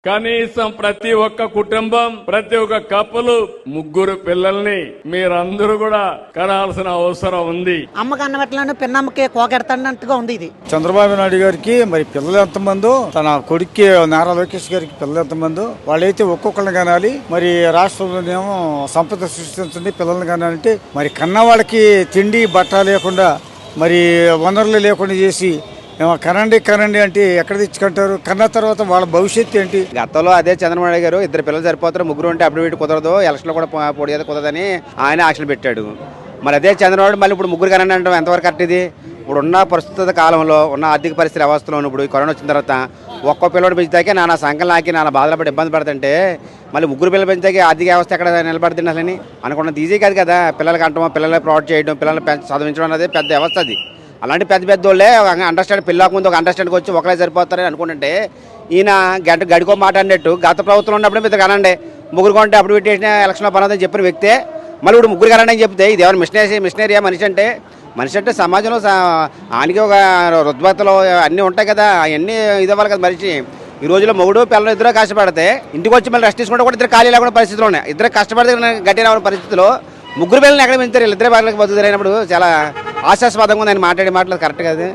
కనీసం ప్రతి ఒక్క కుటుంబం, ప్రతి ఒక్క కప్పులు ముగ్గురు పిల్లల్ని మీరందరూ కూడా కనాల్సిన అవసరం ఉంది. అమ్మకి అన్నబట్టలను పిన్నమ్మకి కోకెడతానట్టుగా ఉంది ఇది. చంద్రబాబు నాయుడు గారికి మరి పిల్లలు ఎంతమందో, తన కొడుక్కి నారా లోకేష్ గారికి పిల్లలు ఎంతమందో, వాళ్ళైతే ఒక్కొక్కరిని కనాలి. మరి రాష్ట్రంలోనేమో సంపద సృష్టించండి పిల్లల్ని కనాలంటే, మరి కన్న వాళ్ళకి తిండి బట్ట లేకుండా, మరి వనరులు లేకుండా చేసి కనండి అంటే ఎక్కడ తెచ్చుకుంటారు? కన్న తర్వాత వాళ్ళ భవిష్యత్తు ఏంటి? గతంలో అదే చంద్రబాబు నాయుడు గారు ఇద్దరు పిల్లలు సరిపోతారు, ముగ్గురు ఉంటే అప్పుడు కుదరదు, ఎలక్షన్లో కూడా పొడి కుదరదని ఆయన ఆశలు పెట్టాడు. మరి అదే చంద్రబాబు మళ్ళీ ఇప్పుడు ముగ్గురు కనండి అంటే ఎంతవరకు కరెక్ట్ ఇది? ఇప్పుడు ఉన్న ప్రస్తుత కాలంలో ఉన్న ఆర్థిక పరిస్థితి అవస్థలో ఇప్పుడు ఈ కరోనా వచ్చిన తర్వాత ఒక్కో పిల్లడు పెంచుతాకే నానా సంఖ్యలు నాకి నానా బాధలు పడి ఇబ్బంది పడుతుంటే మళ్ళీ ముగ్గురు పిల్లలు పెంచాకే ఆర్థిక వ్యవస్థ ఎక్కడ నిలబడుతుంది అసలు అనుకున్నది ఈజీ కాదు కదా. పిల్లలకి అంటాం, పిల్లల్ని ప్రొవైడ్ చేయడం, పిల్లల్ని చదివించడం అనేది పెద్ద వ్యవస్థ. అది అలాంటి పెద్ద వాళ్ళే అండర్స్టాండ్ పిల్లలకు ముందు ఒక అండర్స్టాండ్కి వచ్చి ఒకరే సరిపోతారని అనుకుంటుంటే ఈయన గడికో మాట అన్నట్టు గత ప్రభుత్వం ఉన్నప్పుడు మీరు కనండి, ముగ్గురు కొంటే అప్పుడు పెట్టేసిన ఎలక్షన్లో పనదని చెప్పిన వ్యక్తే మళ్ళీ ఇప్పుడు ముగ్గురు కనండి అని చెప్తే ఇది ఎవరు మిషనరీయా? మనిషి అంటే సమాజంలో ఆయనకి ఒక రుద్బతలు అన్నీ ఉంటాయి కదా, అవన్నీ ఇది అవ్వాలి కదా. మనిషి ఈ రోజులో మొగుడు పిల్లలు ఇద్దరు కష్టపడితే ఇంటికి వచ్చి మళ్ళీ రెస్ట్ తీసుకుంటే కూడా ఇద్దరు ఖాళీ లేకుండా పరిస్థితులు ఉన్నాయి. ఇద్దరు కష్టపడితే గట్టి రావడం పరిస్థితిలో ముగ్గురు పిల్లల్ని ఎక్కడ పెంచారు? ఇద్దరే బాగా బతుకుతారైనప్పుడు చాలా ఆశాస్పదంగా ఉంది ఆయన మాట్లాడే మాటలు కరెక్ట్ కాదు.